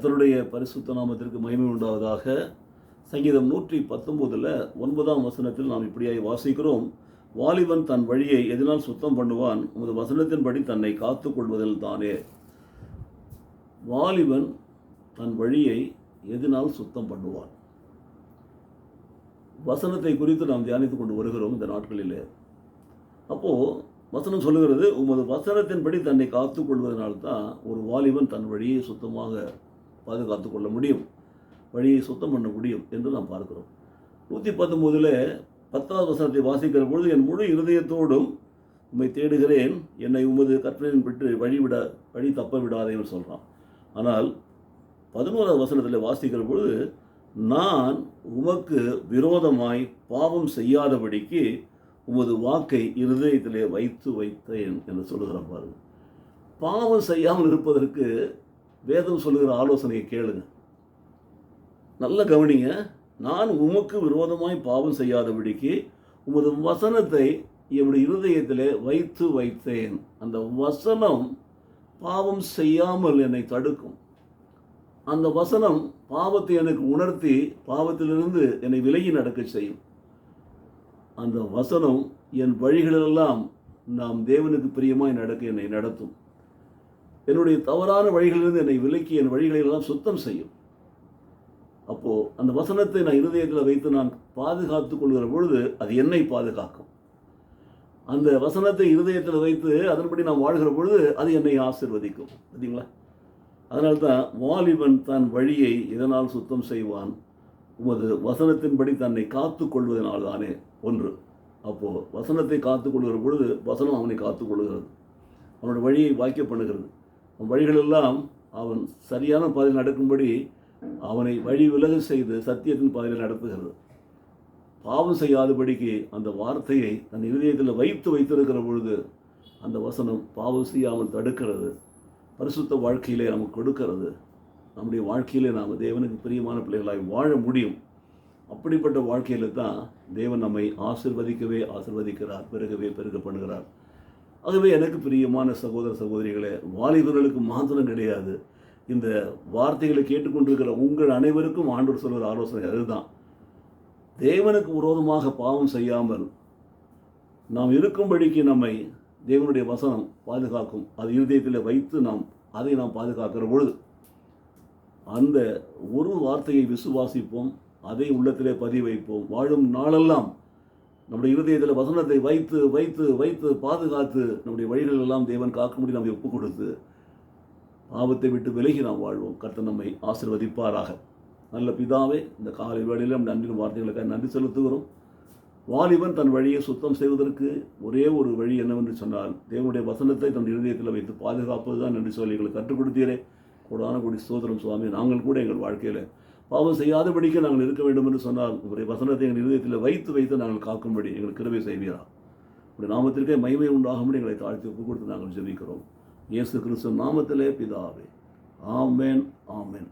கர்த்தருடைய பரிசுத்த நாமத்திற்கு மகிமை உண்டாவதாக. சங்கீதம் 119 9ஆம் வசனத்தில் நாம் இப்படியாய் வாசிக்கிறோம். வாலிபன் தன் வழியை எதனால் சுத்தம் பண்ணுவான்? உமது வசனத்தின்படி தன்னை காத்துக் கொள்வதில் தானே. வாலிபன் தன் வழியை எதனால் சுத்தம் பண்ணுவான்? வசனத்தை குறித்து நாம் தியானித்துக் கொண்டு வருகிறோம் இந்த நாட்களிலே. அப்போது வசனம் சொல்லுகிறது, உமது வசனத்தின்படி தன்னை காத்துக் கொள்வதனால்தான் ஒரு வாலிபன் தன் வழியை சுத்தமாக பாதுகாத்து கொள்ள முடியும், வழியை சுத்தம் பண்ண முடியும் என்று நாம் பார்க்கிறோம். 119 10ஆவது வசனத்தை வாசிக்கிற பொழுது, என் முழு இருதயத்தோடும் உம்மை தேடுகிறேன், என்னை உமது கற்பனையின் விட்டு வழி தப்ப விடாதேன்னு சொல்கிறான். ஆனால் 11ஆவது வசனத்தில் வாசிக்கிற பொழுது, நான் உமக்கு விரோதமாய் பாவம் செய்யாதபடிக்கு உமது வாக்கை இருதயத்திலே வைத்தேன் என்று சொல்லுகிறான். பாருங்க, பாவம் செய்யாமல் இருப்பதற்கு வேதம் சொல்லுகிற ஆலோசனையை கேளுங்க, நல்ல கவனிங்க. நான் உமக்கு விரோதமாய் பாவம் செய்யாதபடிக்கு உமது வசனத்தை என்னுடைய இருதயத்திலே வைத்தேன். அந்த வசனம் பாவம் செய்யாமல் என்னை தடுக்கும். அந்த வசனம் பாவத்தை எனக்கு உணர்த்தி பாவத்திலிருந்து என்னை விலகி நடக்க செய்யும். அந்த வசனம் என் வழிகளெல்லாம் நாம் தேவனுக்கு பிரியமாய் நடக்க என்னை நடத்தும். என்னுடைய தவறான வழிகளிலிருந்து என்னை விலக்கி என் வழிகளெல்லாம் சுத்தம் செய்யும். அப்போது அந்த வசனத்தை நான் இருதயத்தில் வைத்து நான் பாதுகாத்து கொள்கிற பொழுது அது என்னை பாதுகாக்கும். அந்த வசனத்தை இருதயத்தில் வைத்து அதன்படி நாம் வாழ்கிற பொழுது அது என்னை ஆசீர்வதிக்கும். பார்த்தீங்களா? அதனால்தான் வாலிபன் தன் வழியை இதனால் சுத்தம் செய்வான், உமது வசனத்தின்படி தன்னை காத்து கொள்வதனால்தானே. ஒன்று, அப்போது வசனத்தை காத்து கொள்கிற பொழுது வசனம் அவனை காத்து கொள்கிறது, அவனோட வழியை வாக்கிய பண்ணுகிறது. அவன் வழிகளெல்லாம் அவன் சரியான பாதையில் நடக்கும்படி அவனை வழி விலகு செய்து சத்தியத்தின் பாதையில் நடத்துகிறது. பாவம் செய்யாதபடிக்கு அந்த வார்த்தையை தன் இருதயத்தில் வைத்திருக்கிற பொழுது அந்த வசனம் பாவம் செய்யாமல் தடுக்கிறது, பரிசுத்த வாழ்க்கையிலே நமக்கு கொடுக்கிறது. நம்முடைய வாழ்க்கையிலே நாம் தேவனுக்கு பிரியமான பிள்ளைகளாய் வாழ முடியும். அப்படிப்பட்ட வாழ்க்கையில் தான் தேவன் நம்மை ஆசீர்வதிக்கிறார், பெருக பண்ணுகிறார். ஆகவே எனக்கு பிரியமான சகோதர சகோதரிகளே, வாலிபர்களுக்கு மாத்திரம் கிடையாது, இந்த வார்த்தைகளை கேட்டுக்கொண்டிருக்கிற உங்கள் அனைவருக்கும் ஆண்டவர் சொல்கிற ஆலோசனை அதுதான். தேவனுக்கு விரோதமாக பாவம் செய்யாமல் நாம் இருக்கும்படிக்கு நம்மை தேவனுடைய வசனம் பாதுகாக்கும். அது இருதயத்தில் வைத்து அதை நாம் பாதுகாக்கிற பொழுது அந்த ஒரு வார்த்தையை விசுவாசிப்போம், அதை உள்ளத்திலே வைப்போம். வாழும் நாளெல்லாம் நம்முடைய இருதயத்தில் வசனத்தை வைத்து பாதுகாத்து நம்முடைய வழிகளெல்லாம் தேவன் காக்கும்படி நம்மை ஒப்புக் கொடுத்து பாவத்தை விட்டு விலகி நாம் வாழ்வோம். கர்த்தர் நம்மை ஆசீர்வதிப்பாராக. நல்ல பிதாவே, இந்த காலை வேளையிலும் நன்றின் வார்த்தைகளுக்காக நன்றி செலுத்துகிறோம். வாலிபன் தன் வழியை சுத்தம் செய்வதற்கு ஒரே ஒரு வழி என்னவென்று சொன்னால், தேவனுடைய வசனத்தை தன் இருதயத்தில் வைத்து பாதுகாப்பது தான் என்று சொல்லி எங்களுக்கு கற்றுக் கொடுத்தீரே. கூடான கூடி ஸ்தோத்திரம் சுவாமி. நாங்கள் கூட எங்கள் வாழ்க்கையில் பாவம் செய்யாதபடிக்கு நாங்கள் இருக்க வேண்டும் என்று சொன்னால் உங்களுடைய வசனத்தை எங்கள் இருதயத்தில் வைத்து நாங்கள் காக்கும்படி எங்களுக்கு கிருபை செய்வீரா. உங்களுடைய நாமத்திற்கே மகிமை உண்டாகும்படி எங்களை தாழ்த்தி ஒப்புக் கொடுத்து நாங்கள் ஜெபிக்கிறோம். இயேசு கிறிஸ்து நாமத்திலே பிதாவே. ஆமென், ஆமென்.